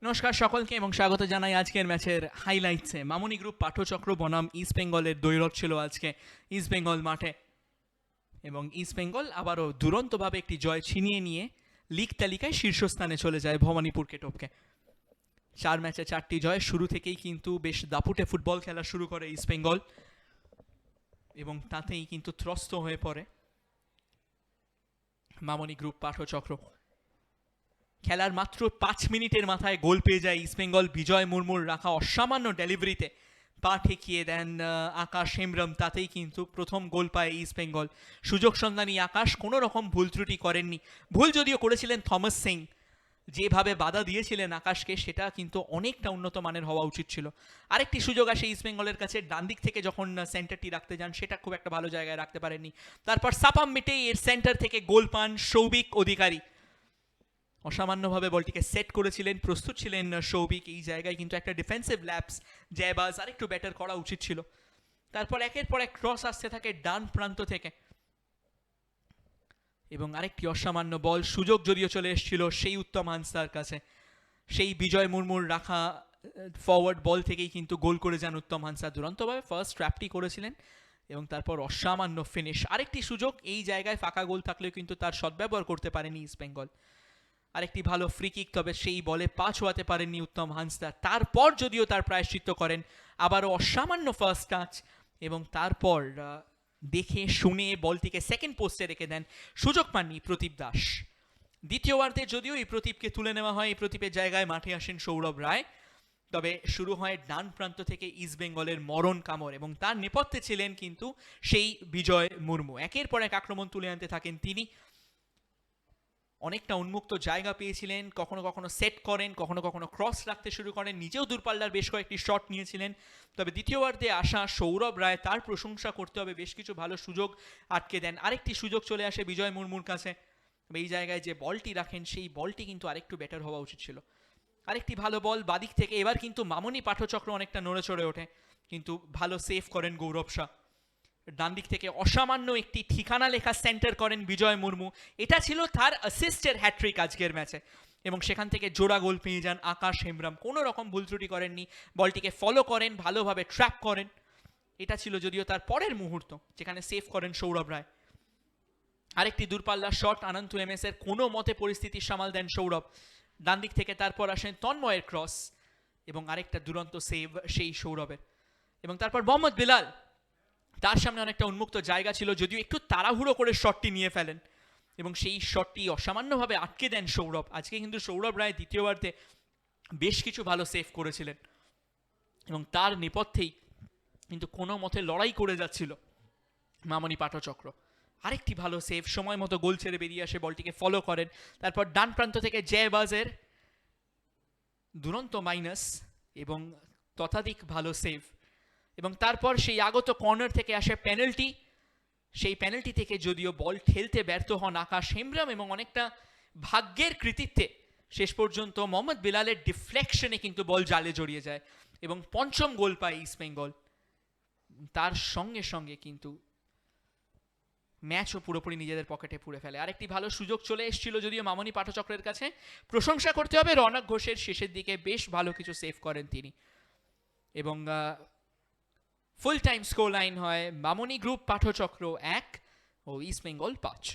নমস্কার সকলকে এবং স্বাগত জানাই আজকের ম্যাচের হাইলাইটসে। মামনি গ্রুপ পাঠচক্র বনাম ইস্ট বেঙ্গলের দ্বৈরথ ছিল আজকে ইস্ট বেঙ্গল মাঠে, এবং ইস্ট বেঙ্গল আবারও দুরন্তভাবে একটি জয় ছিনিয়ে নিয়ে লিগ তালিকায় শীর্ষস্থানে চলে যায় ভবানীপুরকে টপকে। 4 ম্যাচে 4টি জয়, শুরু থেকেই কিন্তু বেশ দাপুটে ফুটবল খেলা শুরু করে ইস্ট বেঙ্গল, এবং তাতেই কিন্তু ত্রস্ত হয়ে পড়ে মামনি গ্রুপ পাঠচক্র। খেলার মাত্র 5 মিনিটের মাথায় গোল পেয়ে যায় ইস্টবেঙ্গল। বিজয় মুর্মুর রাখা অসামান্য ডেলিভারিতে পা ঠেকিয়ে দেন আকাশ হেমব্রম, তাতেই কিন্তু প্রথম গোল পায় ইস্টবেঙ্গল। সুযোগ সন্ধানী আকাশ কোনো রকম ভুল ত্রুটি করেননি। ভুল যদিও করেছিলেন থমাস সিং, যেভাবে বাধা দিয়েছিলেন আকাশকে সেটা কিন্তু অনেকটা উন্নত মানের হওয়া উচিত ছিল। আরেকটি সুযোগ আসে ইস্টবেঙ্গলের কাছে, ডান দিক থেকে যখন সেন্টারটি রাখতে যান সেটা খুব একটা ভালো জায়গায় রাখতে পারেননি। তারপর সাপাম মিটেই এর সেন্টার থেকে গোল পান সৌভিক অধিকারী। অসামান্যভাবে বলটিকে সেট করেছিলেন, প্রস্তুত ছিলেন সৌভিক। এই জায়গায় কিন্তু একটা ডিফেন্সিভ ল্যাপস জয়বাজ আরেকটু বেটার করা উচিত ছিল। তারপর একের পর এক ক্রস আসতে থাকে ডান প্রান্ত থেকে, এবং আরেকটি অসামান্য বল সুযোগ যদিও চলে এসেছিল সেই উত্তম হান্সদার কাছে। সেই বিজয় মুর্মুর রাখা ফরওয়ার্ড বল থেকেই কিন্তু গোল করে যান উত্তম হান্সদা। দুরন্তভাবে ফার্স্ট ট্র্যাপটি করেছিলেন এবং তারপর অসামান্য ফিনিশ। আরেকটি সুযোগ, এই জায়গায় ফাঁকা গোল থাকলেও কিন্তু তার সদ্ব্যবহার করতে পারেনি ইস্ট বেঙ্গল। আরেকটি ভালো ফ্রি কিক, তবে সেই বলে পা ছোঁয়াতে পারেননি উত্তম হান্সদা। তারপর যদিও তার প্রায়শ্চিত্ত করেন, আবারও অসামান্য ফার্স্ট টাচ, এবং তারপর দেখে শুনে বলটিকে সেকেন্ড পোস্টে রেখে দেন। সুযোগ পাননি প্রদীপ দাস। দ্বিতীয়বার্ধে যদিও এই প্রদীপকে তুলে নেওয়া হয়, এই প্রদীপের জায়গায় মাঠে আসেন সৌরভ রায়। তবে শুরু হয় ডান প্রান্ত থেকে ইস্ট বেঙ্গলের মরণ কামড়, এবং তার নেপথ্যে ছিলেন কিন্তু সেই বিজয় মুর্মু। একের পর এক আক্রমণ তুলে আনতে থাকেন তিনি। অনেকটা উন্মুক্ত জায়গা পেয়েছিলেন, কখনো কখনো সেট করেন, কখনো কখনো ক্রস রাখতে শুরু করেন। নিজেও দূরপাল্লার বেশ কয়েকটি শট নিয়েছিলেন। তবে দ্বিতীয়বার্ধে আসা সৌরভ রায়, তার প্রশংসা করতে হবে, বেশ কিছু ভালো সুযোগ আটকে দেন। আরেকটি সুযোগ চলে আসে বিজয় মুর্মুর কাছে। এই জায়গায় যে বলটি রাখেন সেই বলটি কিন্তু আরেকটু বেটার হওয়া উচিত ছিল। আরেকটি ভালো বল বাদিক থেকে, এবার কিন্তু মামনি পাঠচক্র অনেকটা নড়ে চড়ে ওঠে, কিন্তু ভালো সেভ করেন গৌরব শাহ। ডান দিক থেকে অসামান্য একটি ঠিকানা লেখা সেন্টার করেন বিজয় মুর্মু। এটা ছিল তার অ্যাসিস্টের হ্যাট্রিক আজকের ম্যাচে, এবং সেখান থেকে জোড়া গোল পেয়ে যান আকাশ হেমব্রম। কোনো রকম ভুল ত্রুটি করেননি, বলটিকে ফলো করেন, ভালোভাবে ট্র্যাপ করেন। এটা ছিল যদিও তার পরের মুহূর্ত, যেখানে সেভ করেন সৌরভ রায়। আরেকটি দূরপাল্লার শট আনন্ত এমএস এর, কোনো মতে পরিস্থিতি সামাল দেন সৌরভ ডান দিক থেকে। তারপর আসেন তন্ময়ের ক্রস, এবং আরেকটা দুরন্ত সেভ সেই সৌরভের। এবং তারপর মোহাম্মদ বিলাল, তার সামনে অনেকটা উন্মুক্ত জায়গা ছিল, যদিও একটু তাড়াহুড়ো করে শটটি নিয়ে ফেলেন, এবং সেই শটটি অসামান্যভাবে আটকে দেন সৌরভ। আজকে কিন্তু সৌরভ রায় দ্বিতীয়বার্ধে বেশ কিছু ভালো সেভ করেছিলেন, এবং তার নেপথ্যেই কিন্তু কোনো মতে লড়াই করে যাচ্ছিল মামনি পাঠচক্র। আরেকটি ভালো সেভ, সময় মতো গোল ছেড়ে বেরিয়ে আসে, বলটিকে ফলো করেন। তারপর ডান প্রান্ত থেকে জয়বাজের দুরন্ত মাইনাস এবং ততাধিক ভালো সেভ, এবং তারপর সেই আগত কর্নার থেকে আসে পেনাল্টি। সেই পেনাল্টি থেকে যদিও বল ঠেলতে ব্যর্থ হন আকাশ হেমব্রম, এবং অনেকটা ভাগ্যের কৃতিত্বে শেষ পর্যন্ত মোহাম্মদ বিলালের ডিফ্লেকশনে কিন্তু বল জালে জড়িয়ে যায়, এবং পঞ্চম গোল পায় ইস্ট বেঙ্গল। তার সঙ্গে সঙ্গে কিন্তু ম্যাচও পুরোপুরি নিজেদের পকেটে পুরে ফেলে। আরেকটি ভালো সুযোগ চলে এসেছিল যদিও মামনি পাঠচক্রের কাছে। প্রশংসা করতে হবে রনক ঘোষের, শেষের দিকে বেশ ভালো কিছু সেভ করেন তিনি, এবং ফুল টাইম স্কোর লাইন হয় মামনি গ্রুপ পাঠচক্র 1 ও ইস্ট বেঙ্গল 5।